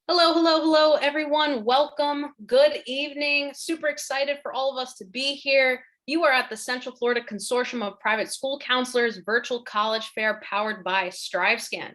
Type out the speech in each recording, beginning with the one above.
Hello, hello, hello, everyone. Welcome. Good evening. Super excited for all of us to be here. You are at the Central Florida Consortium of Private School Counselors Virtual College Fair powered by StriveScan.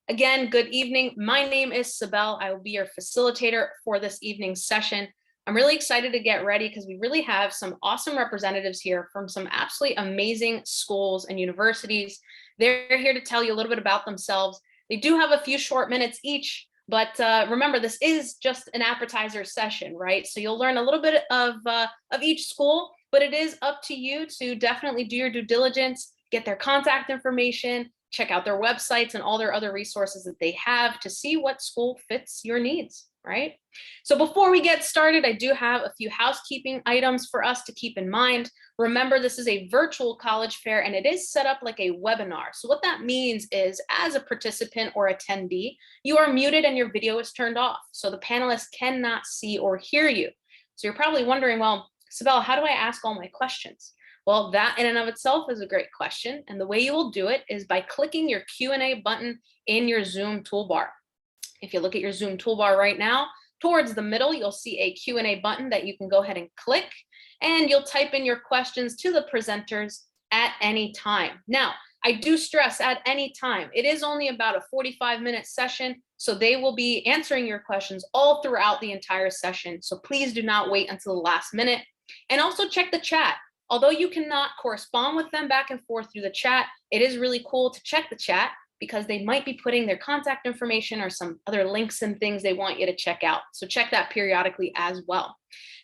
Again, good evening. My name is Sibel. I will be your facilitator for this evening's session. I'm really excited to get ready because we really have some awesome representatives here from some absolutely amazing schools and universities. They're here to tell you a little bit about themselves. They do have a few short minutes each, but remember, this is just an appetizer session, right? So you'll learn a little bit of each school, but it is up to you to definitely do your due diligence, get their contact information, check out their websites and all their other resources that they have to see what school fits your needs, right? So before we get started, I do have a few housekeeping items for us to keep in mind. Remember, this is a virtual college fair and it is set up like a webinar. So what that means is, as a participant or attendee, you are muted and your video is turned off. So the panelists cannot see or hear you. So you're probably wondering, well, Sibel, how do I ask all my questions? Well, that in and of itself is a great question. And the way you will do it is by clicking your Q&A button in your Zoom toolbar. If you look at your Zoom toolbar right now, towards the middle, you'll see a Q&A button that you can go ahead and click, and you'll type in your questions to the presenters at any time. Now, I do stress at any time. It is only about a 45-minute session, so they will be answering your questions all throughout the entire session. So please do not wait until the last minute. And also check the chat. Although you cannot correspond with them back and forth through the chat, it is really cool to check the chat because they might be putting their contact information or some other links and things they want you to check out. So check that periodically as well.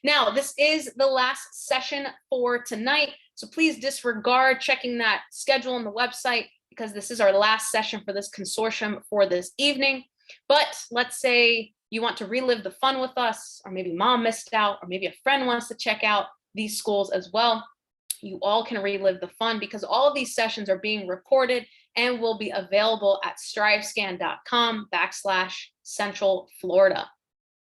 Now, this is the last session for tonight, so please disregard checking that schedule on the website because this is our last session for this consortium for this evening. But let's say you want to relive the fun with us, or maybe mom missed out, or maybe a friend wants to check out these schools as well. You all can relive the fun because all of these sessions are being recorded and will be available at strivescan.com/Central Florida.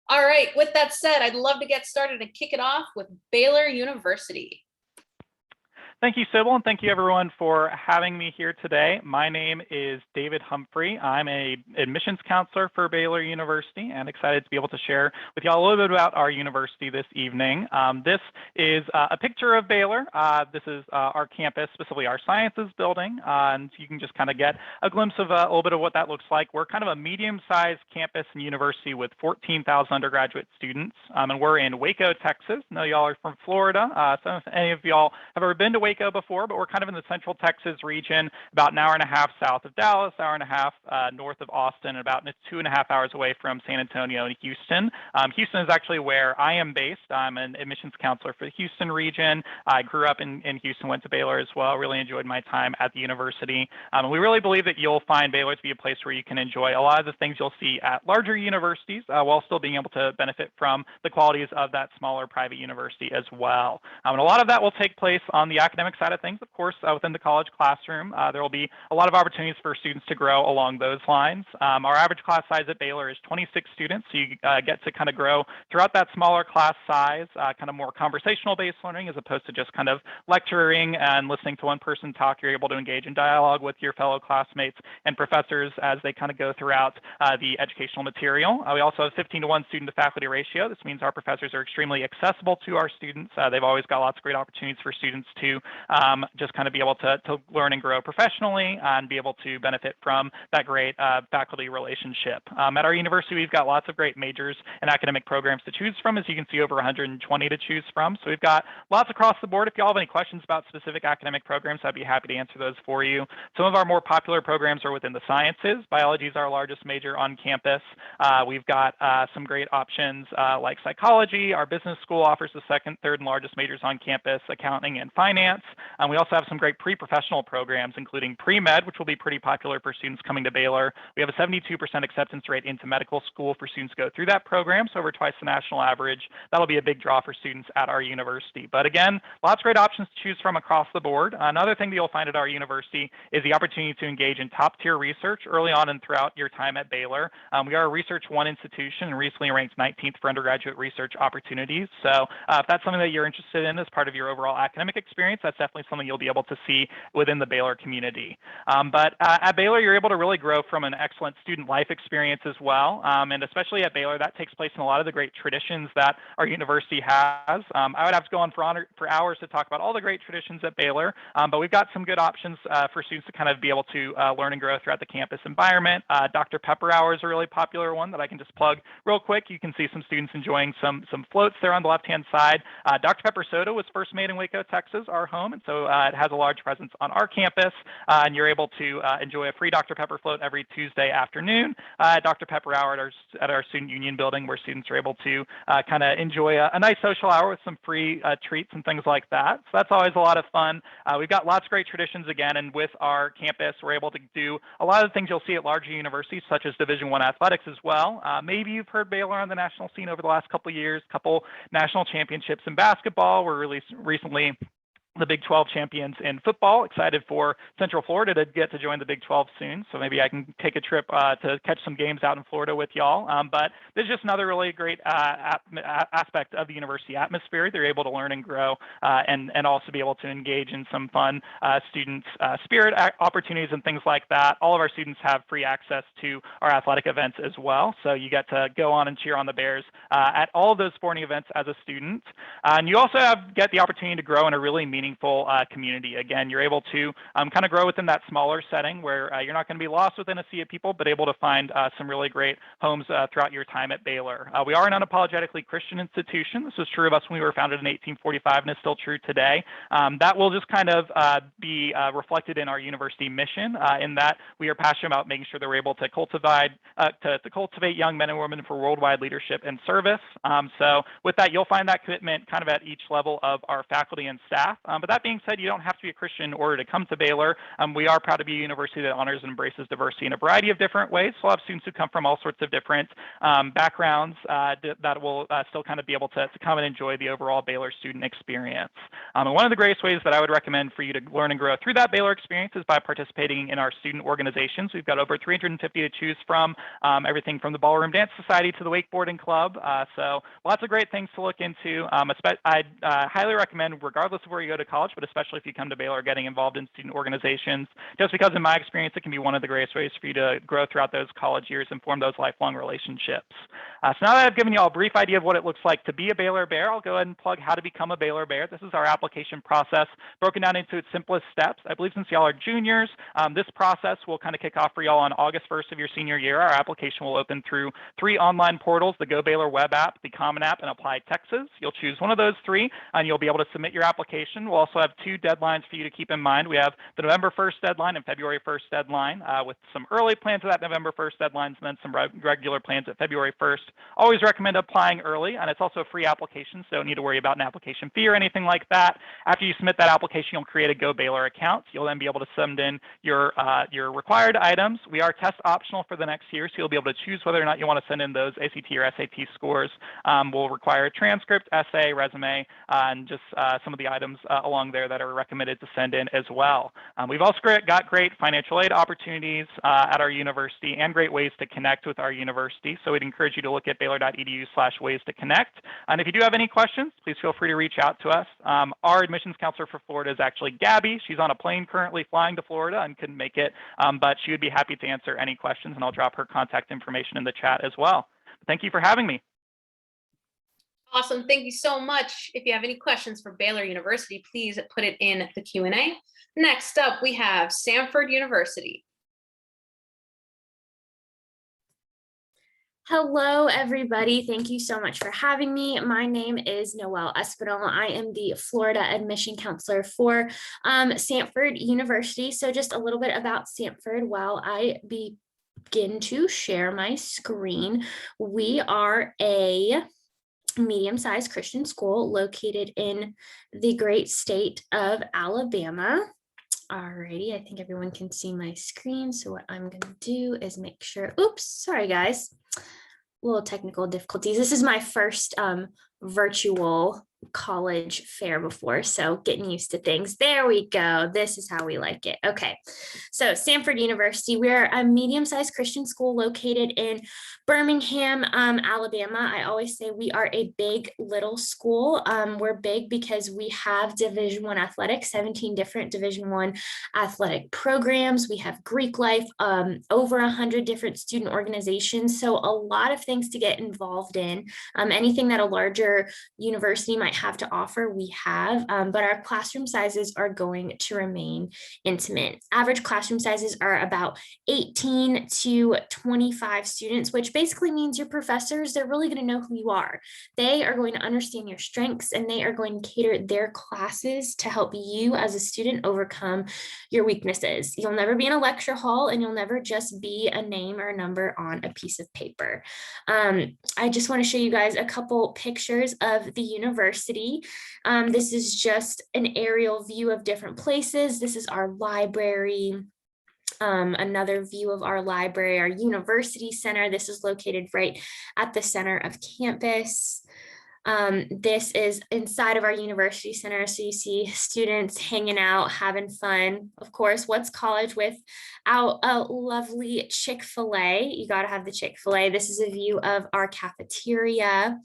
All right, with that said, I'd love to get started and kick it off with Baylor University. Thank you, Sybil, and thank you everyone for having me here today. My name is David Humphrey. I'm an admissions counselor for Baylor University and excited to be able to share with you all a little bit about our university this evening. This is a picture of Baylor. This is our campus, specifically our sciences building, and you can just kind of get a glimpse of a little bit of what that looks like. We're kind of a medium-sized campus and university with 14,000 undergraduate students, and we're in Waco, Texas. I know y'all are from Florida, so if any of y'all have ever been to Waco before, but we're kind of in the central Texas region, about an hour and a half south of Dallas, hour and a half north of Austin, and about 2.5 hours away from San Antonio and Houston. Houston is actually where I am based. I'm an admissions counselor for the Houston region. I grew up in Houston, went to Baylor as well, really enjoyed my time at the university. We really believe that you'll find Baylor to be a place where you can enjoy a lot of the things you'll see at larger universities while still being able to benefit from the qualities of that smaller private university as well. And a lot of that will take place on the academic side of things, of course, within the college classroom. There will be a lot of opportunities for students to grow along those lines. Our average class size at Baylor is 26 students, so you get to kind of grow throughout that smaller class size, kind of more conversational-based learning as opposed to just kind of lecturing and listening to one person talk. You're able to engage in dialogue with your fellow classmates and professors as they kind of go throughout the educational material. We also have 15-to-1 student-to-faculty ratio. This means our professors are extremely accessible to our students. They've always got lots of great opportunities for students to just kind of be able to learn and grow professionally and be able to benefit from that great faculty relationship. At our university, we've got lots of great majors and academic programs to choose from. As you can see, over 120 to choose from. So we've got lots across the board. If you all have any questions about specific academic programs, I'd be happy to answer those for you. Some of our more popular programs are within the sciences. Biology is our largest major on campus. We've got some great options like psychology. Our business school offers the second, third, and largest majors on campus, accounting and finance. We also have some great pre-professional programs, including pre-med, which will be pretty popular for students coming to Baylor. We have a 72% acceptance rate into medical school for students to go through that program, so over twice the national average. That'll be a big draw for students at our university. But again, lots of great options to choose from across the board. Another thing that you'll find at our university is the opportunity to engage in top-tier research early on and throughout your time at Baylor. We are a Research One institution and recently ranked 19th for undergraduate research opportunities. So if that's something that you're interested in as part of your overall academic experience, that's definitely something you'll be able to see within the Baylor community. But at Baylor, you're able to really grow from an excellent student life experience as well. And especially at Baylor, that takes place in a lot of the great traditions that our university has. I would have to go on for hours to talk about all the great traditions at Baylor, but we've got some good options for students to kind of be able to learn and grow throughout the campus environment. Dr. Pepper Hour is a really popular one that I can just plug real quick. You can see some students enjoying some floats there on the left-hand side. Dr. Pepper Soda was first made in Waco, Texas, our home, and so it has a large presence on our campus, and you're able to enjoy a free Dr. Pepper float every Tuesday afternoon at Dr. Pepper Hour at our Student Union building, where students are able to kind of enjoy a nice social hour with some free treats and things like that. So that's always a lot of fun. We've got lots of great traditions again, and with our campus, we're able to do a lot of the things you'll see at larger universities, such as Division I athletics as well. Maybe you've heard Baylor on the national scene over the last couple of years, couple national championships in basketball. We're released recently the Big 12 champions in football. Excited for Central Florida to get to join the Big 12 soon. So maybe I can take a trip to catch some games out in Florida with y'all. But this is just another really great aspect of the university atmosphere. They're able to learn and grow and also be able to engage in some fun student spirit opportunities and things like that. All of our students have free access to our athletic events as well. So you get to go on and cheer on the Bears at all of those sporting events as a student. And you also get the opportunity to grow in a really meaningful community. Again, you're able to kind of grow within that smaller setting where you're not going to be lost within a sea of people, but able to find some really great homes throughout your time at Baylor. We are an unapologetically Christian institution. This was true of us when we were founded in 1845 and is still true today. That will just kind of be reflected in our university mission in that we are passionate about making sure that we're able to cultivate young men and women for worldwide leadership and service. So with that, you'll find that commitment kind of at each level of our faculty and staff. But that being said, you don't have to be a Christian in order to come to Baylor. We are proud to be a university that honors and embraces diversity in a variety of different ways. So we'll have students who come from all sorts of different backgrounds that will still kind of be able to come and enjoy the overall Baylor student experience. And one of the greatest ways that I would recommend for you to learn and grow through that Baylor experience is by participating in our student organizations. We've got over 350 to choose from, everything from the Ballroom Dance Society to the Wakeboarding Club. So lots of great things to look into. I'd highly recommend, regardless of where you go to college, but especially if you come to Baylor, getting involved in student organizations, just because in my experience, it can be one of the greatest ways for you to grow throughout those college years and form those lifelong relationships. So now that I've given you all a brief idea of what it looks like to be a Baylor Bear, I'll go ahead and plug how to become a Baylor Bear. This is our application process broken down into its simplest steps. I believe since y'all are juniors, this process will kind of kick off for y'all on August 1st of your senior year. Our application will open through 3 online portals: the Go Baylor web app, the Common App, and Apply Texas. You'll choose one of those 3, and you'll be able to submit your application. We'll also have 2 deadlines for you to keep in mind. We have the November 1st deadline and February 1st deadline, with some early plans at that November 1st deadlines and then some regular plans at February 1st. Always recommend applying early, and it's also a free application, so don't need to worry about an application fee or anything like that. After you submit that application, you'll create a Go Baylor account. You'll then be able to send in your required items. We are test optional for the next year, so you'll be able to choose whether or not you want to send in those ACT or SAT scores. We'll require a transcript, essay, resume, and just some of the items along there that are recommended to send in as well. We've also got great financial aid opportunities at our university and great ways to connect with our university. So we'd encourage you to look at baylor.edu/ways to connect. And if you do have any questions, please feel free to reach out to us. Our admissions counselor for Florida is actually Gabby. She's on a plane currently flying to Florida and couldn't make it, but she would be happy to answer any questions, and I'll drop her contact information in the chat as well. Thank you for having me. Awesome. Thank you so much. If you have any questions for Baylor University, please put it in the Q&A. Next up, we have Samford University. Hello, everybody. Thank you so much for having me. My name is Noelle Espinal. I am the Florida admission counselor for Samford University. So just a little bit about Samford while I begin to share my screen. We are a medium-sized Christian school located in the great state of Alabama. Alrighty, I think everyone can see my screen. So what I'm going to do is make sure, oops, sorry guys, little technical difficulties. This is my first virtual college fair before, so getting used to things. There we go. This is how we like it. Okay, so Samford University, we're a medium-sized Christian school located in Birmingham, Alabama. I always say we are a big little school. We're big because we have Division I athletics, 17 different Division I athletic programs. We have Greek life, over 100 different student organizations, so a lot of things to get involved in. Anything that a larger university might have to offer, we have, but our classroom sizes are going to remain intimate. Average classroom sizes are about 18 to 25 students, which basically means your professors, they're really going to know who you are. They are going to understand your strengths, and they are going to cater their classes to help you as a student overcome your weaknesses. You'll never be in a lecture hall, and you'll never just be a name or a number on a piece of paper. I just want to show you guys a couple pictures of the university. This is just an aerial view of different places. This is our library. Another view of our library, our university center. This is located right at the center of campus. This is inside of our university center. So you see students hanging out, having fun. Of course, what's college without a lovely Chick-fil-A? You got to have the Chick-fil-A. This is a view of our cafeteria,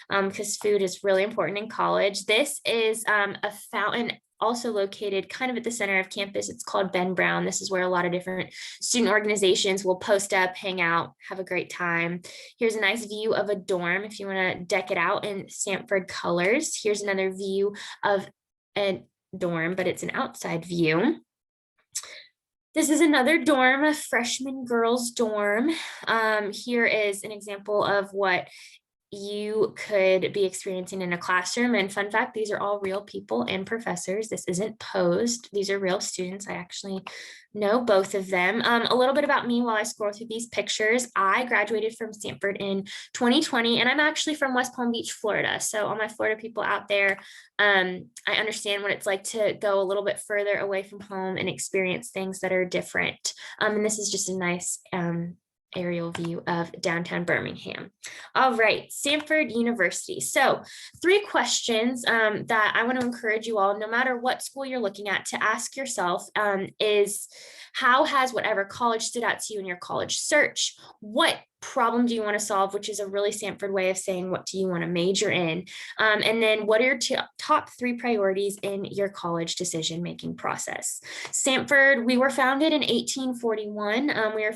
because food is really important in college. This is a fountain also located kind of at the center of campus. It's called Ben Brown. This is where a lot of different student organizations will post up, hang out, have a great time. Here's a nice view of a dorm if you want to deck it out in Samford colors. Here's another view of a dorm, but it's an outside view. This is another dorm, a freshman girls dorm. Here is an example of what you could be experiencing in a classroom. And fun fact, these are all real people and professors. This isn't posed. These are real students. I actually know both of them. A little bit about me while I scroll through these pictures. I graduated from Stanford in 2020, and I'm actually from West Palm Beach, Florida. So all my Florida people out there, I understand what it's like to go a little bit further away from home and experience things that are different. And this is just a nice aerial view of downtown Birmingham. All right, Samford University. So 3 questions that I want to encourage you all, no matter what school you're looking at, to ask yourself is, how has whatever college stood out to you in your college search? What problem do you want to solve, which is a really Samford way of saying, what do you want to major in? And then what are your top 3 priorities in your college decision-making process? Samford, we were founded in 1841. We were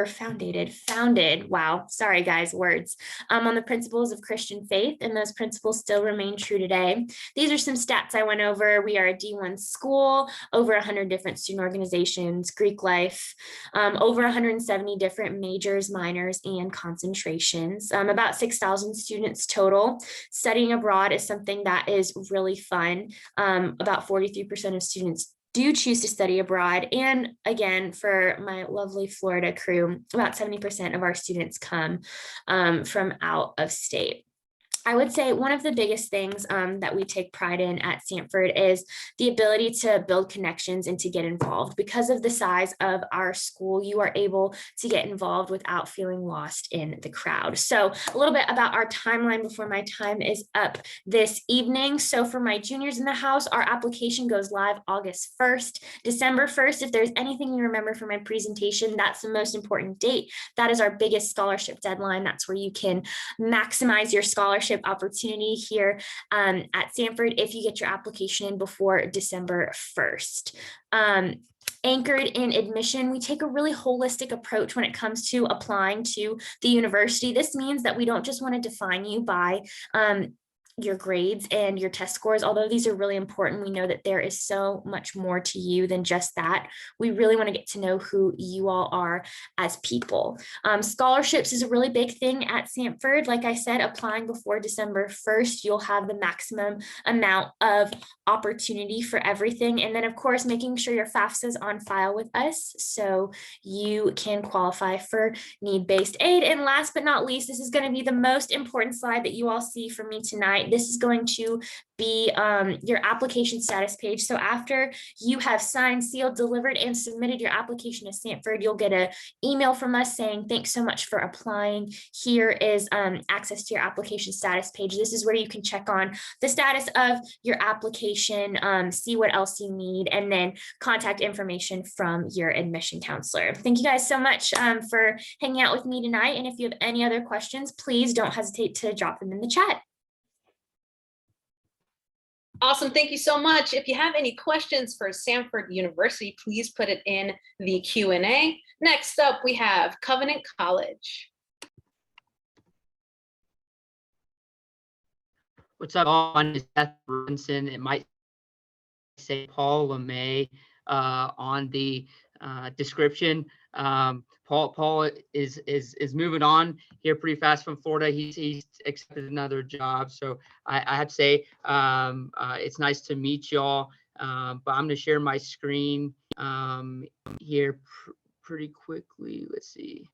founded, wow, sorry guys, words, on the principles of Christian faith, and those principles still remain true today. These are some stats I went over. We are a D1 school, over 100 different student organizations, Greek life, over 170 different majors, minors, and concentrations, about 6,000 students total. Studying abroad is something that is really fun. About 43% of students do choose to study abroad. And again, for my lovely Florida crew, about 70% of our students come from out of state. I would say one of the biggest things that we take pride in at Stanford is the ability to build connections and to get involved. Because of the size of our school, you are able to get involved without feeling lost in the crowd. So a little bit about our timeline before my time is up this evening. So for my juniors in the house, our application goes live August 1st. December 1st, if there's anything you remember from my presentation, that's the most important date. That is our biggest scholarship deadline. That's where you can maximize your scholarship opportunity here at Stanford if you get your application in before December 1st. Anchored in admission, we take a really holistic approach when it comes to applying to the university. This means that we don't just want to define you by your grades and your test scores. Although these are really important, we know that there is so much more to you than just that. We really want to get to know who you all are as people. Scholarships is a really big thing at Stanford. Like I said, applying before December 1st, you'll have the maximum amount of opportunity for everything. And then of course, making sure your FAFSA is on file with us so you can qualify for need-based aid. And last but not least, this is going to be the most important slide that you all see from me tonight. tonight, this is going to be your application status page. So after you have signed, sealed, delivered, and submitted your application to Stanford, you'll get an email from us saying, thanks so much for applying. Here is access to your application status page. This is where you can check on the status of your application, see what else you need, and then contact information from your admission counselor. Thank you guys so much for hanging out with me tonight. And if you have any other questions, please don't hesitate to drop them in the chat. Awesome. Thank you so much. If you have any questions for Samford University, please put it in the Q&A. Next up, we have Covenant College. What's up, all? My name is Seth Robinson. It might say Paul LeMay on the description. Paul is moving on here pretty fast from Florida. He's accepted another job, so I have to say it's nice to meet y'all. But I'm going to share my screen here pretty quickly. Let's see.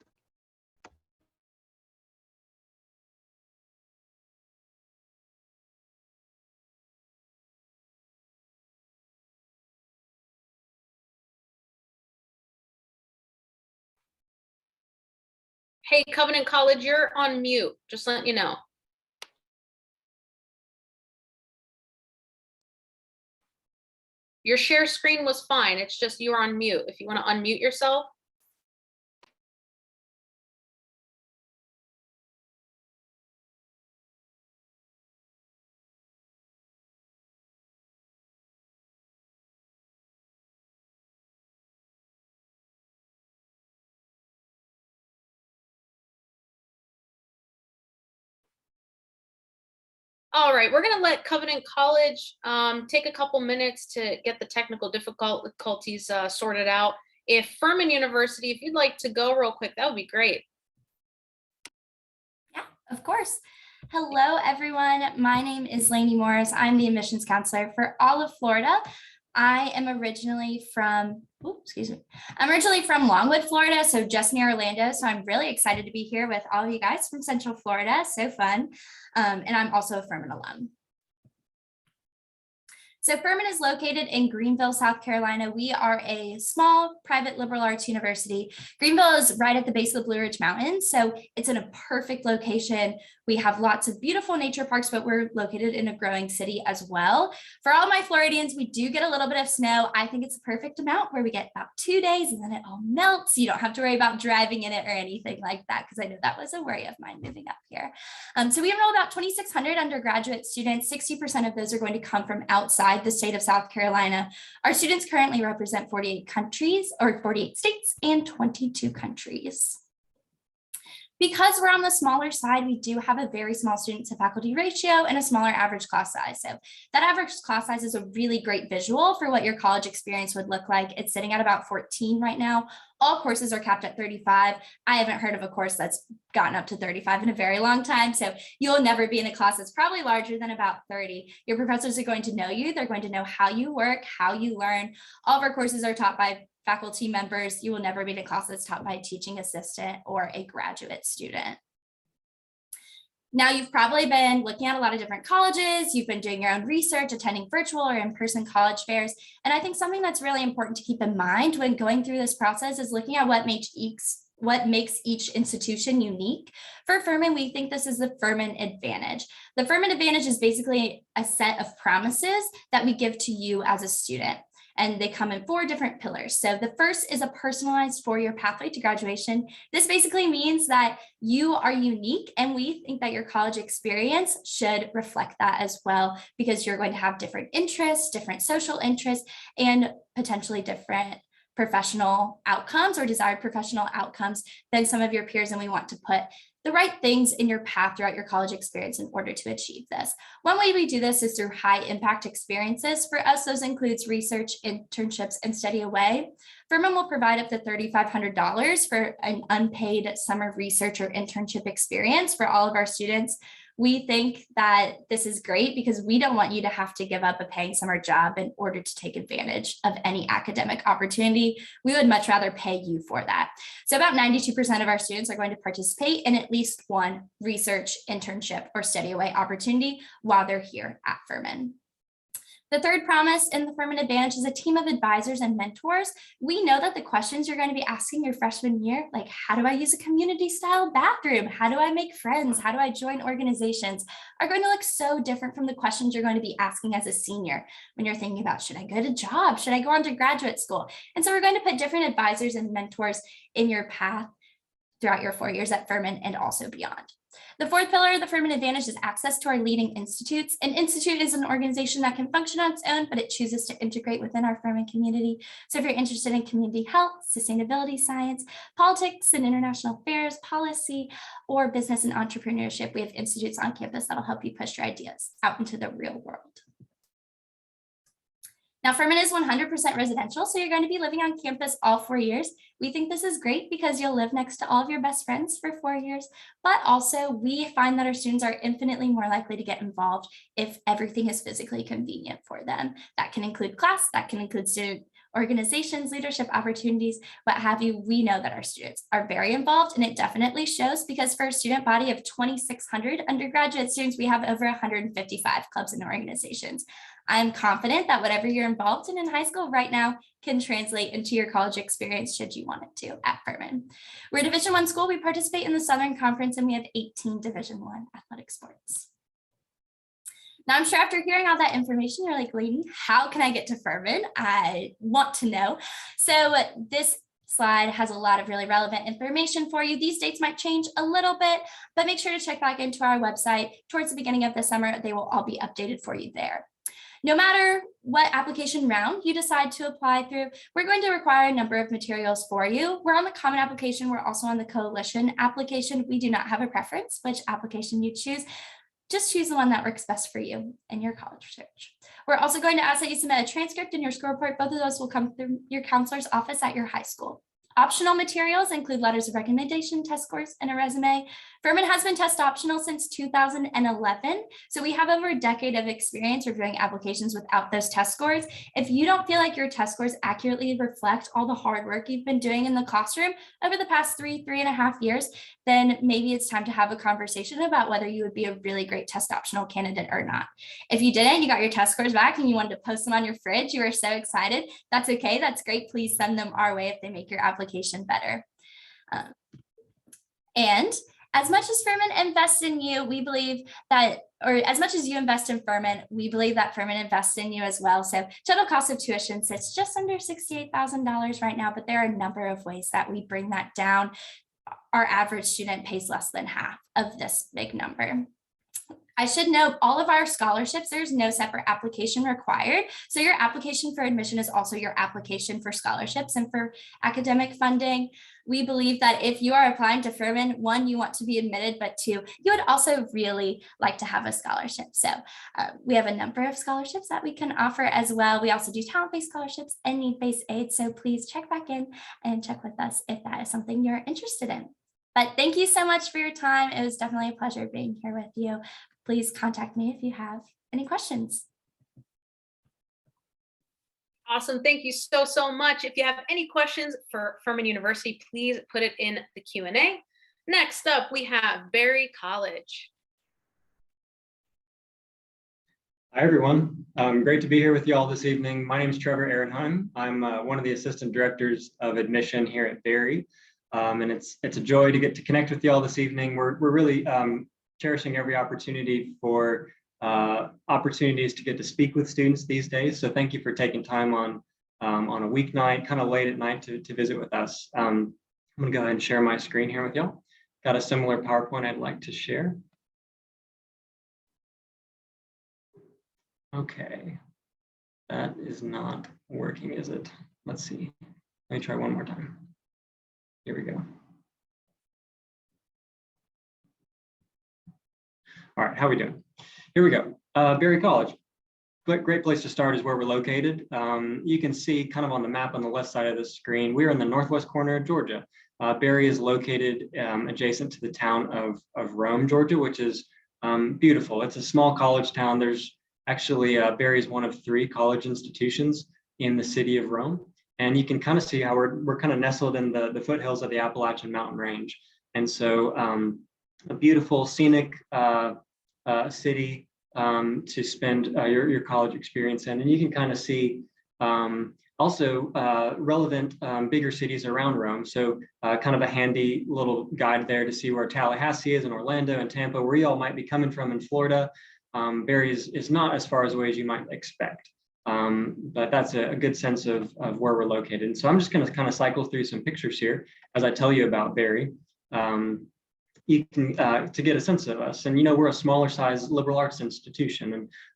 Hey, Covenant College, you're on mute. Just letting you know. Your share screen was fine. It's just you're on mute. If you want to unmute yourself. All right, we're going to let Covenant College take a couple minutes to get the technical difficulties sorted out. If Furman University, if you'd like to go real quick, that would be great. Yeah, of course. Hello, everyone. My name is Lainey Morris. I'm the admissions counselor for all of Florida. I am originally from, I'm originally from Longwood, Florida, so just near Orlando. So I'm really excited to be here with all of you guys from Central Florida. So fun. And I'm also a Furman alum. So Furman is located in Greenville, South Carolina. We are a small private liberal arts university. Greenville is right at the base of the Blue Ridge Mountains, so it's in a perfect location. We have lots of beautiful nature parks, but we're located in a growing city as well. For all my Floridians, we do get a little bit of snow. I think it's the perfect amount where we get about 2 days and then it all melts. You don't have to worry about driving in it or anything like that, because I know that was a worry of mine moving up here. So we enroll about 2,600 undergraduate students. 60% of those are going to come from outside the state of South Carolina. Our students currently represent 48 countries or 48 states and 22 countries. Because we're on the smaller side, we do have a very small student to faculty ratio and a smaller average class size. So that average class size is a really great visual for what your college experience would look like. It's sitting at about 14 right now. All courses are capped at 35. I haven't heard of a course that's gotten up to 35 in a very long time. So you'll never be in a class that's probably larger than about 30. Your professors are going to know you. They're going to know how you work, how you learn. All of our courses are taught by faculty members. You will never be in a class that's taught by a teaching assistant or a graduate student. Now, you've probably been looking at a lot of different colleges. You've been doing your own research, attending virtual or in-person college fairs. And I think something that's really important to keep in mind when going through this process is looking at what makes each institution unique. For Furman, we think this is the Furman Advantage. The Furman Advantage is basically a set of promises that we give to you as a student. And they come in 4 different pillars. So the first is a personalized 4-year pathway to graduation. This basically means that you are unique, and we think that your college experience should reflect that as well, because you're going to have different interests, different social interests, and potentially different professional outcomes or desired professional outcomes than some of your peers. And we want to put the right things in your path throughout your college experience in order to achieve this. One way we do this is through high impact experiences. For us, those includes research, internships, and study away. Furman will provide up to $3,500 for an unpaid summer research or internship experience for all of our students. We think that this is great because we don't want you to have to give up a paying summer job in order to take advantage of any academic opportunity. We would much rather pay you for that. So about 92% of our students are going to participate in at least one research, internship, or study away opportunity while they're here at Furman. The third promise in the Furman Advantage is a team of advisors and mentors. We know that the questions you're going to be asking your freshman year, like how do I use a community style bathroom? How do I make friends? How do I join organizations, are going to look so different from the questions you're going to be asking as a senior when you're thinking about, should I get a job? Should I go on to graduate school? And so we're going to put different advisors and mentors in your path throughout your 4 years at Furman and also beyond. The fourth pillar of the Furman Advantage is access to our leading institutes. An institute is an organization that can function on its own, but it chooses to integrate within our Furman community. So if you're interested in community health, sustainability science, politics and international affairs, policy, or business and entrepreneurship, we have institutes on campus that'll help you push your ideas out into the real world. Now, Furman is 100% residential, so you're going to be living on campus all 4 years. We think this is great because you'll live next to all of your best friends for 4 years, but also we find that our students are infinitely more likely to get involved if everything is physically convenient for them. That can include class, that can include student organizations, leadership opportunities, what have you. We know that our students are very involved, and it definitely shows because for a student body of 2,600 undergraduate students, we have over 155 clubs and organizations. I'm confident that whatever you're involved in high school right now can translate into your college experience should you want it to at Furman. We're a Division I school. We participate in the Southern Conference and we have 18 Division I athletic sports. Now, I'm sure after hearing all that information, you're like, Layden, how can I get to Furman? I want to know. So this slide has a lot of really relevant information for you. These dates might change a little bit, but make sure to check back into our website towards the beginning of the summer. They will all be updated for you there. No matter what application round you decide to apply through, we're going to require a number of materials for you. We're on the common application. We're also on the coalition application. We do not have a preference which application you choose. Just choose the one that works best for you and your college search. We're also going to ask that you submit a transcript and your score report. Both of those will come through your counselor's office at your high school. Optional materials include letters of recommendation, test scores, and a resume. Furman has been test optional since 2011, so we have over a decade of experience reviewing applications without those test scores. If you don't feel like your test scores accurately reflect all the hard work you've been doing in the classroom over the past 3.5 years, then maybe it's time to have a conversation about whether you would be a really great test optional candidate or not. If you didn't, you got your test scores back and you wanted to post them on your fridge, you were so excited, that's okay, that's great. Please send them our way if they make your application better. And as much as Furman invests in you, we believe that, or as much as you invest in Furman, we believe that Furman invests in you as well. So total cost of tuition sits just under $68,000 right now, but there are a number of ways that we bring that down. Our average student pays less than half of this big number. I should note all of our scholarships, there's no separate application required. So your application for admission is also your application for scholarships and for academic funding. We believe that if you are applying to Furman, one, you want to be admitted, but two, you would also really like to have a scholarship. So we have a number of scholarships that we can offer as well. We also do talent-based scholarships and need-based aid. So please check back in and check with us if that is something you're interested in. But thank you so much for your time. It was definitely a pleasure being here with you. Please contact me if you have any questions. Awesome. Thank you so much. If you have any questions for Furman University, please put it in the Q&A. Next up, we have Berry College. Hi, everyone. Great to be here with you all this evening. My name is Trevor Ehrenheim. I'm one of the assistant directors of admission here at Berry. And it's a joy to get to connect with you all this evening. We're really cherishing every opportunity for opportunities to get to speak with students these days. So thank you for taking time on a weeknight, kind of late at night to visit with us. I'm gonna go ahead and share my screen here with y'all. Got a similar PowerPoint I'd like to share. Okay, that is not working, is it? Let's see, let me try one more time. Here we go. All right, how are we doing? Here we go. Berry College. Great place to start is where we're located. You can see kind of on the map on the left side of the screen, we're in the northwest corner of Georgia. Berry is located adjacent to the town of Rome, Georgia, which is Beautiful. It's a small college town. There's actually Berry is one of 3 college institutions in the city of Rome. And you can kind of see how we're kind of nestled in the foothills of the Appalachian Mountain Range. And so a beautiful scenic city to spend your college experience in. And you can kind of see also relevant bigger cities around Rome. So kind of a handy little guide there to see where Tallahassee is, and Orlando and Tampa, where you all might be coming from in Florida. Berry is not as far away as you might expect. But that's a good sense of where we're located. And so I'm just going to kind of cycle through some pictures here as I tell you about Berry. You can to get a sense of us. And we're a smaller size liberal arts institution,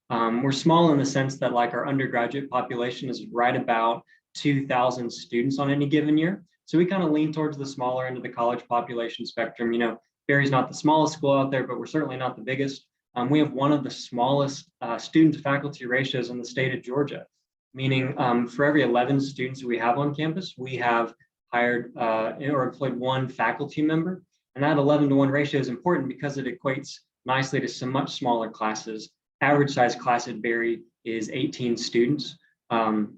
and we're small in the sense that like our undergraduate population is right about 2,000 students on any given year. So we kind of lean towards the smaller end of the college population spectrum. Berry's not the smallest school out there, but we're certainly not the biggest. We have one of the smallest student to faculty ratios in the state of Georgia, meaning for every 11 students we have on campus, we have hired or employed 1 faculty member. And that 11-to-1 ratio is important because it equates nicely to some much smaller classes. Average size class at Berry is 18 students. And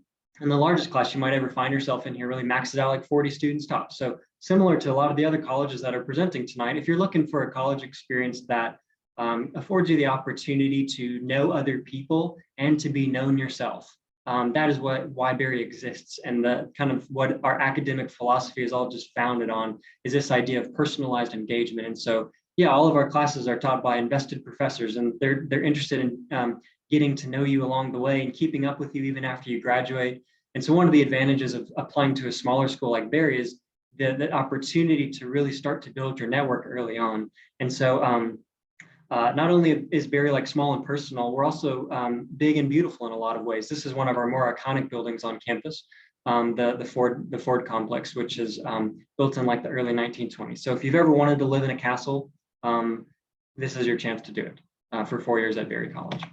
the largest class you might ever find yourself in here really maxes out like 40 students tops. So similar to a lot of the other colleges that are presenting tonight, if you're looking for a college experience that affords you the opportunity to know other people and to be known yourself, that is why Berry exists, and the kind of what our academic philosophy is all just founded on is this idea of personalized engagement. And so, yeah, all of our classes are taught by invested professors, and they're interested in getting to know you along the way and keeping up with you even after you graduate. And so, one of the advantages of applying to a smaller school like Berry is the opportunity to really start to build your network early on. And so, not only is Berry like small and personal, we're also big and beautiful in a lot of ways. This is one of our more iconic buildings on campus, the Ford complex, which is built in like the early 1920s. So if you've ever wanted to live in a castle, this is your chance to do it for 4 years at Berry College.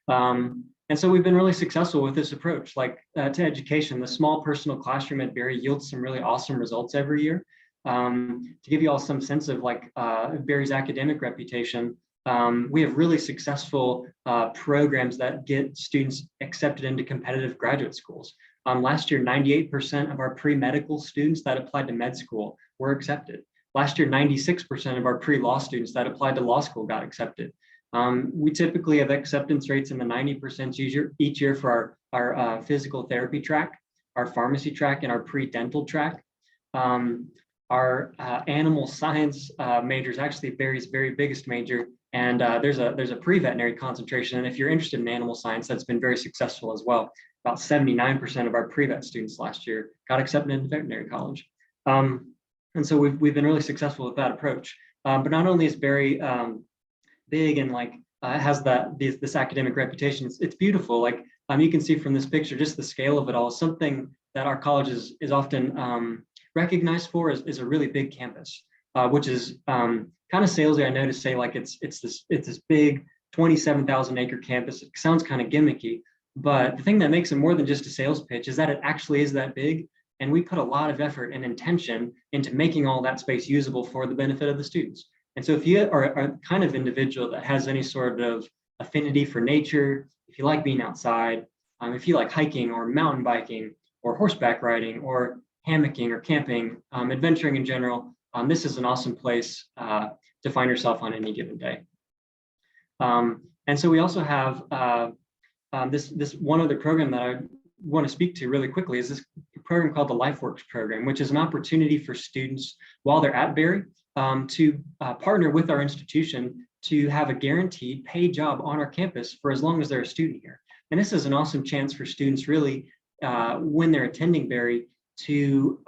And so we've been really successful with this approach. Like to education, the small personal classroom at Berry yields some really awesome results every year. To give you all some sense of like Berry's academic reputation, we have really successful programs that get students accepted into competitive graduate schools. Last year, 98% of our pre-medical students that applied to med school were accepted. Last year, 96% of our pre-law students that applied to law school got accepted. We typically have acceptance rates in the 90% each year for our physical therapy track, our pharmacy track, and our pre-dental track. Our animal science major is actually Berry's very biggest major, and there's a pre-veterinary concentration. And if you're interested in animal science, that's been very successful as well. About 79% of our pre-vet students last year got accepted into veterinary college. And so we've been really successful with that approach. But not only is Berry big and like has this academic reputation, it's beautiful. Like you can see from this picture, just the scale of it all. Something that our college is often recognized for is a really big campus, which is kind of salesy. I know to say like it's this big 27,000 acre campus. It sounds kind of gimmicky, but the thing that makes it more than just a sales pitch is that it actually is that big. And we put a lot of effort and intention into making all that space usable for the benefit of the students. And so if you are a kind of individual that has any sort of affinity for nature, if you like being outside, if you like hiking or mountain biking or horseback riding or hammocking or camping, adventuring in general, this is an awesome place to find yourself on any given day. And so we also have this one other program that I want to speak to really quickly is this program called the LifeWorks program, which is an opportunity for students while they're at Berry to partner with our institution to have a guaranteed paid job on our campus for as long as they're a student here. And this is an awesome chance for students really when they're attending Berry to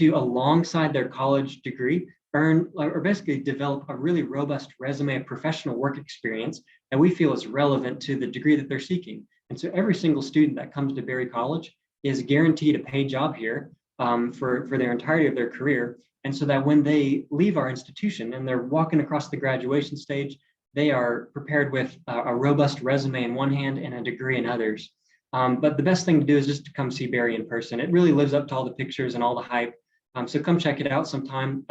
alongside their college degree earn or basically develop a really robust resume of professional work experience that we feel is relevant to the degree that they're seeking. And so every single student that comes to Berry College is guaranteed a paid job here for their entirety of their career. And so that when they leave our institution and they're walking across the graduation stage, they are prepared with a robust resume in one hand and a degree in others. But the best thing to do is just to come see Berry in person. It really lives up to all the pictures and all the hype. So come check it out sometime.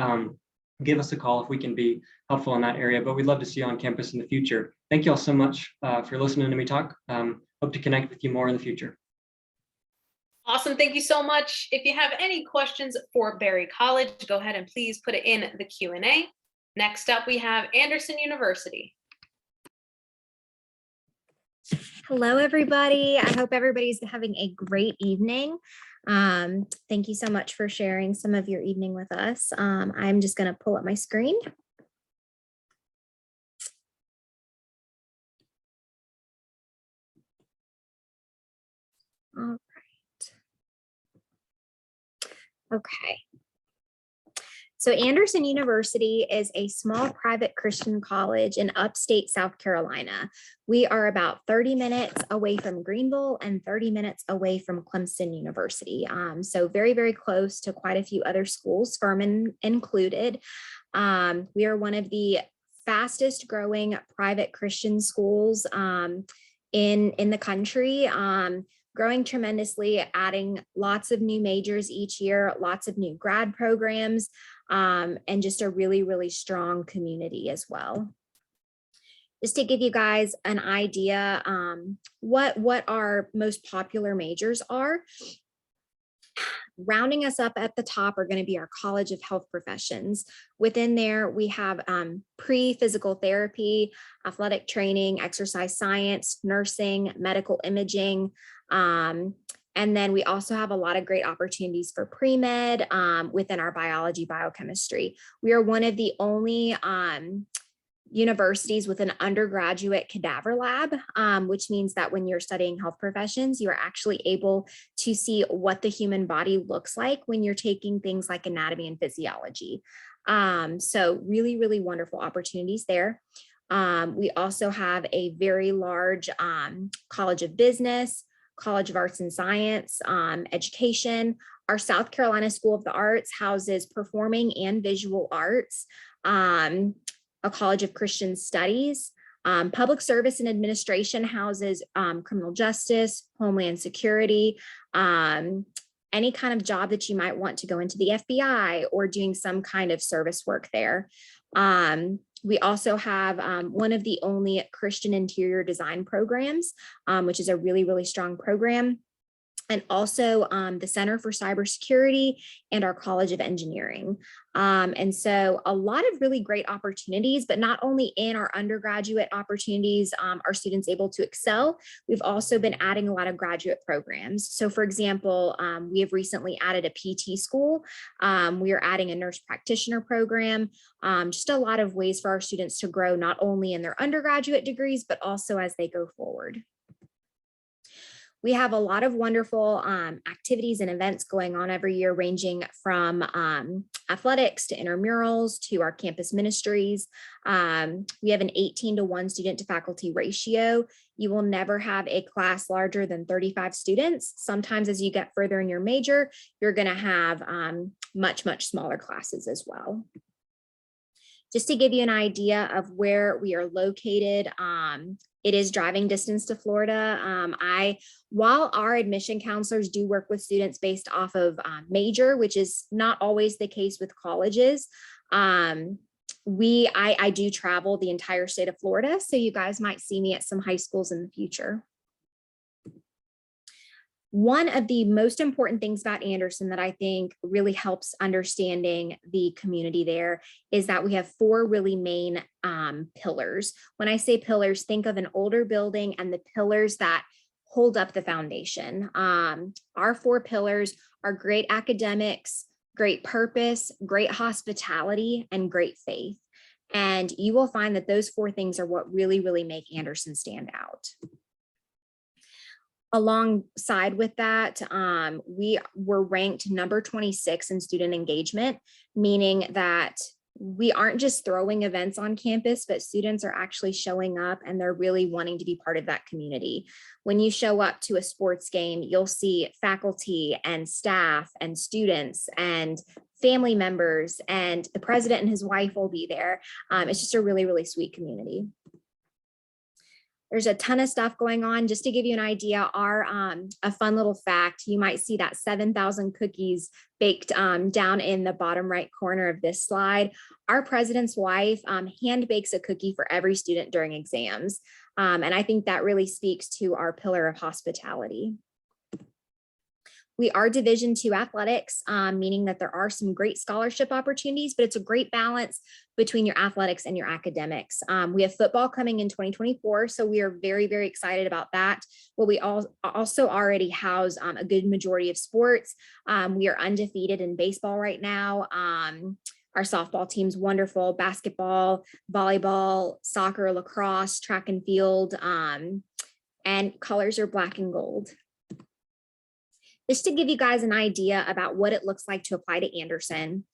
give us a call if we can be helpful in that area. But we'd love to see you on campus in the future. Thank you all so much for listening to me talk. Hope to connect with you more in the future. Awesome. Thank you so much. If you have any questions for Berry College, go ahead and please put it in the Q&A. Next up, we have Anderson University. Hello, everybody. I hope everybody's having a great evening. Thank you so much for sharing some of your evening with us. I'm just going to pull up my screen. All right. Okay. So Anderson University is a small private Christian college in upstate South Carolina. We are about 30 minutes away from Greenville and 30 minutes away from Clemson University. So very, very close to quite a few other schools, Furman included. We are one of the fastest growing private Christian schools in the country. Growing tremendously, adding lots of new majors each year, lots of new grad programs, and just a really, really strong community as well. Just to give you guys an idea, what our most popular majors are. Rounding us up at the top are going to be our College of Health Professions. Within there, we have pre-physical therapy, athletic training, exercise science, nursing, medical imaging. And then we also have a lot of great opportunities for pre-med within our biology, biochemistry. We are one of the only universities with an undergraduate cadaver lab, which means that when you're studying health professions, you are actually able to see what the human body looks like when you're taking things like anatomy and physiology. So really, really wonderful opportunities there. We also have a very large College of Business, College of Arts and Science, education. Our South Carolina School of the Arts houses performing and visual arts. A College of Christian Studies, Public Service and Administration houses criminal justice, homeland security, any kind of job that you might want to go into the FBI or doing some kind of service work there. We also have one of the only Christian interior design programs, which is a really, really strong program. And also the Center for Cybersecurity and our College of Engineering. And so a lot of really great opportunities, but not only in our undergraduate opportunities are students able to excel, we've also been adding a lot of graduate programs. So for example, we have recently added a PT school. We are adding a nurse practitioner program, just a lot of ways for our students to grow, not only in their undergraduate degrees, but also as they go forward. We have a lot of wonderful activities and events going on every year, ranging from athletics to intramurals to our campus ministries. We have an 18-to-1 student to faculty ratio. You will never have a class larger than 35 students. Sometimes as you get further in your major, you're going to have much, much smaller classes as well. Just to give you an idea of where we are located, it is driving distance to Florida. While our admission counselors do work with students based off of major, which is not always the case with colleges, I do travel the entire state of Florida, so you guys might see me at some high schools in the future. One of the most important things about Anderson that I think really helps understanding the community there is that we have four really main pillars. When I say pillars, think of an older building and the pillars that hold up the foundation. Our four pillars are great academics, great purpose, great hospitality, and great faith. And you will find that those four things are what really, really make Anderson stand out. Alongside with that, we were ranked number 26 in student engagement, meaning that we aren't just throwing events on campus, but students are actually showing up and they're really wanting to be part of that community. When you show up to a sports game, you'll see faculty and staff and students and family members, and the president and his wife will be there. It's just a really, really sweet community. There's a ton of stuff going on. Just to give you an idea, a fun little fact, you might see that 7,000 cookies baked down in the bottom right corner of this slide. Our president's wife hand bakes a cookie for every student during exams. And I think that really speaks to our pillar of hospitality. We are Division II athletics, meaning that there are some great scholarship opportunities, but it's a great balance between your athletics and your academics. We have football coming in 2024, so we are very, very excited about that. Well, we also already house a good majority of sports. We are undefeated in baseball right now. Our softball team's wonderful, basketball, volleyball, soccer, lacrosse, track and field, and colors are black and gold. Just to give you guys an idea about what it looks like to apply to Anderson.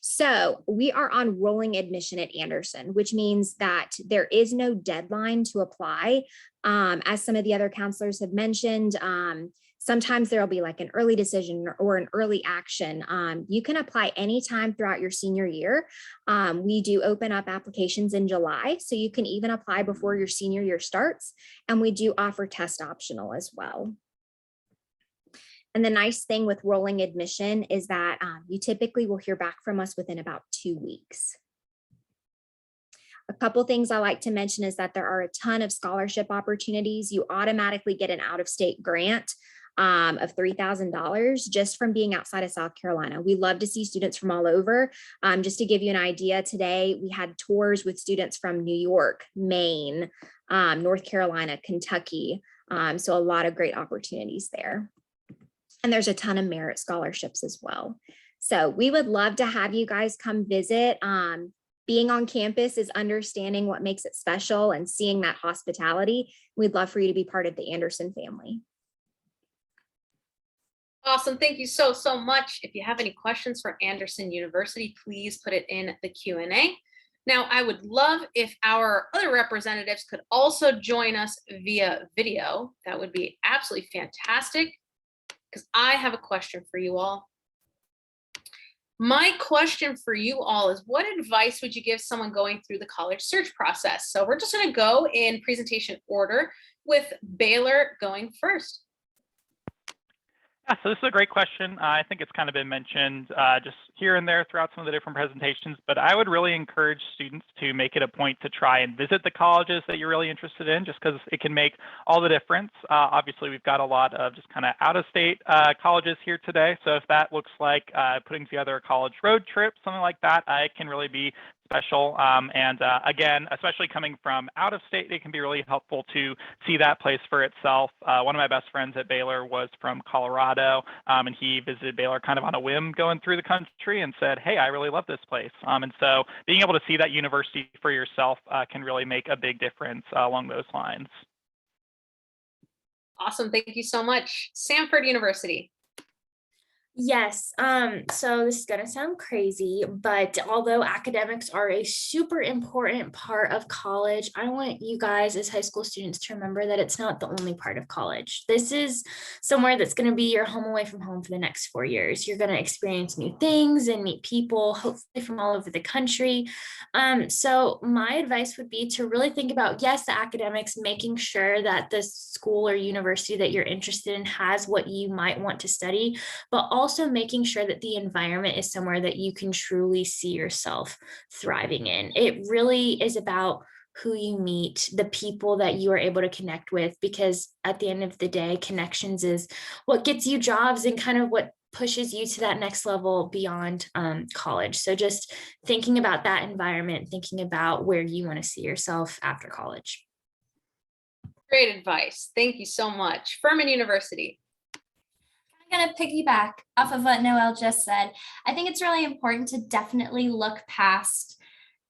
So we are on rolling admission at Anderson, which means that there is no deadline to apply. As some of the other counselors have mentioned, sometimes there'll be like an early decision or an early action. You can apply anytime throughout your senior year. We do open up applications in July, so you can even apply before your senior year starts. And we do offer test optional as well. And the nice thing with rolling admission is that you typically will hear back from us within about 2 weeks. A couple things I like to mention is that there are a ton of scholarship opportunities. You automatically get an out-of-state grant of $3,000 just from being outside of South Carolina. We love to see students from all over. Just to give you an idea, today we had tours with students from New York, Maine, North Carolina, Kentucky. So a lot of great opportunities there. And there's a ton of merit scholarships as well. So we would love to have you guys come visit. Being on campus is understanding what makes it special and seeing that hospitality. We'd love for you to be part of the Anderson family. Awesome. Thank you so much. If you have any questions for Anderson University, please put it in the Q&A. Now, I would love if our other representatives could also join us via video. That would be absolutely fantastic, because I have a question for you all. My question for you all is, what advice would you give someone going through the college search process? So we're just going to go in presentation order with Baylor going first. Yeah, so this is a great question. I think it's kind of been mentioned just here and there throughout some of the different presentations, but I would really encourage students to make it a point to try and visit the colleges that you're really interested in, just because it can make all the difference. Obviously, we've got a lot of just kind of out-of-state colleges here today, so if that looks like putting together a college road trip, something like that, it can really be special. Again, especially coming from out of state, it can be really helpful to see that place for itself. One of my best friends at Baylor was from Colorado, and he visited Baylor kind of on a whim going through the country and said, hey, I really love this place. And so being able to see that university for yourself can really make a big difference along those lines. Awesome. Thank you so much. Samford University. Yes, so this is gonna sound crazy, but although academics are a super important part of college, I want you guys as high school students to remember that it's not the only part of college. This is somewhere that's gonna be your home away from home for the next 4 years. You're gonna experience new things and meet people, hopefully from all over the country. So my advice would be to really think about, yes, the academics, making sure that the school or university that you're interested in has what you might want to study, but also making sure that the environment is somewhere that you can truly see yourself thriving in. It really is about who you meet, the people that you are able to connect with, because at the end of the day, connections is what gets you jobs and kind of what pushes you to that next level beyond college. So just thinking about that environment, thinking about where you want to see yourself after college. Great advice. Thank you so much. Furman University. I'm going to piggyback off of what Noelle just said. I think it's really important to definitely look past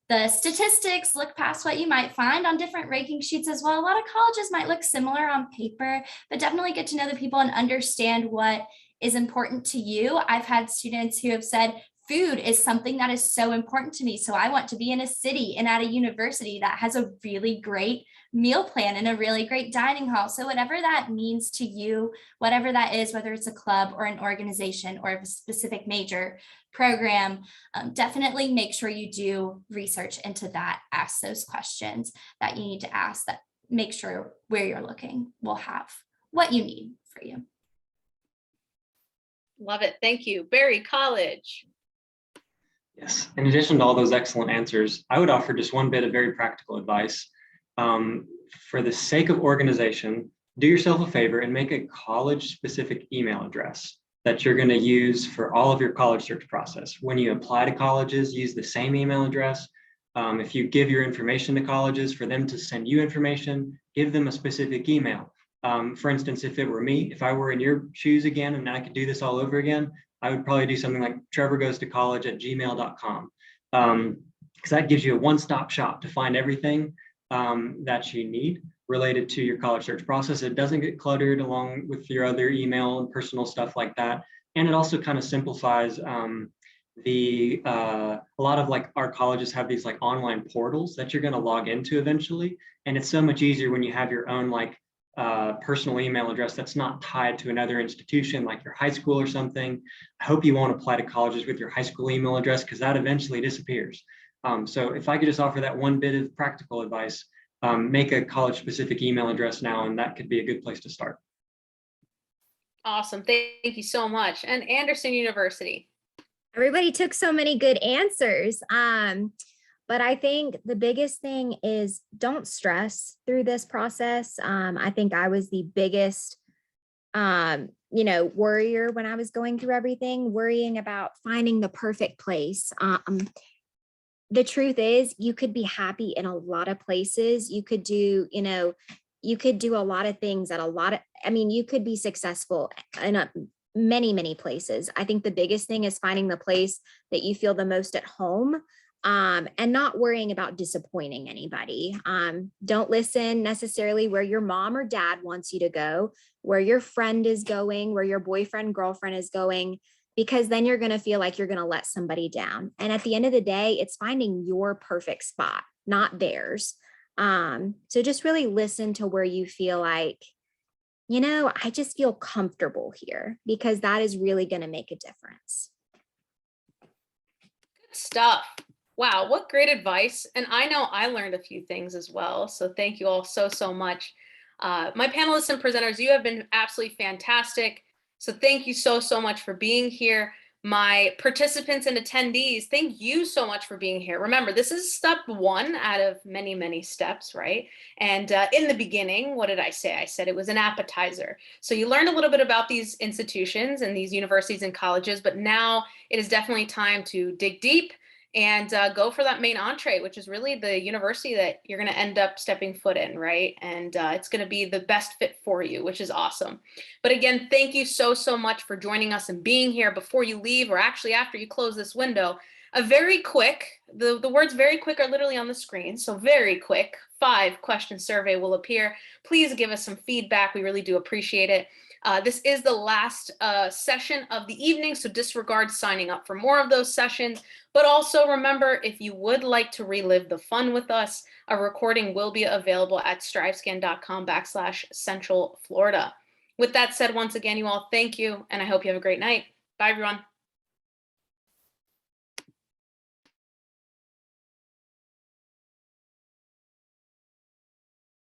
the statistics, look past what you might find on different ranking sheets as well. A lot of colleges might look similar on paper, but definitely get to know the people and understand what is important to you. I've had students who have said food is something that is so important to me. So I want to be in a city and at a university that has a really great meal plan and a really great dining hall. So whatever that means to you, whatever that is, whether it's a club or an organization or a specific major program, definitely make sure you do research into that, ask those questions that you need to ask, that make sure where you're looking will have what you need for you. Love it. Thank you. Berry College. Yes. In addition to all those excellent answers, I would offer just one bit of very practical advice. For the sake of organization, do yourself a favor and make a college-specific email address that you're going to use for all of your college search process. When you apply to colleges, use the same email address. If you give your information to colleges for them to send you information, give them a specific email. For instance, if it were me, if I were in your shoes again and I could do this all over again, I would probably do something like trevorgoestocollege@gmail.com, because that gives you a one-stop shop to find everything that you need related to your college search process. It doesn't get cluttered along with your other email and personal stuff like that. And it also kind of simplifies a lot of like our colleges have these like online portals that you're going to log into eventually. And it's so much easier when you have your own like personal email address that's not tied to another institution like your high school or something. I hope you won't apply to colleges with your high school email address, because that eventually disappears. So if I could just offer that one bit of practical advice, make a college specific email address now, and that could be a good place to start. Awesome. Thank you so much. And Anderson University. Everybody took so many good answers. But I think the biggest thing is don't stress through this process. I think I was the biggest, worrier when I was going through everything, worrying about finding the perfect place. The truth is, you could be happy in a lot of places. You could do, you could do a lot of things at you could be successful in many, many places. I think the biggest thing is finding the place that you feel the most at home. And not worrying about disappointing anybody. Don't listen necessarily where your mom or dad wants you to go, where your friend is going, where your boyfriend, girlfriend is going, because then you're going to feel like you're going to let somebody down. And at the end of the day, it's finding your perfect spot, not theirs. So just really listen to where you feel like, I just feel comfortable here, because that is really going to make a difference. Good stuff. Wow, what great advice. And I know I learned a few things as well. So thank you all so, so much. My panelists and presenters, you have been absolutely fantastic. So thank you so, so much for being here. My participants and attendees, thank you so much for being here. Remember, this is step one out of many, many steps, right? And in the beginning, what did I say? I said it was an appetizer. So you learned a little bit about these institutions and these universities and colleges, but now it is definitely time to dig deep and go for that main entree, which is really the university that you're going to end up stepping foot in, right? And it's going to be the best fit for you, which is awesome. But again, thank you so, so much for joining us and being here. Before you leave, or actually after you close this window, a very quick, the words very quick are literally on the screen. So very quick, 5-question survey will appear. Please give us some feedback. We really do appreciate it. This is the last session of the evening, so disregard signing up for more of those sessions. But also remember, if you would like to relive the fun with us, a recording will be available at strivescan.com/Central Florida. With that said, once again, you all, thank you, and I hope you have a great night. Bye, everyone.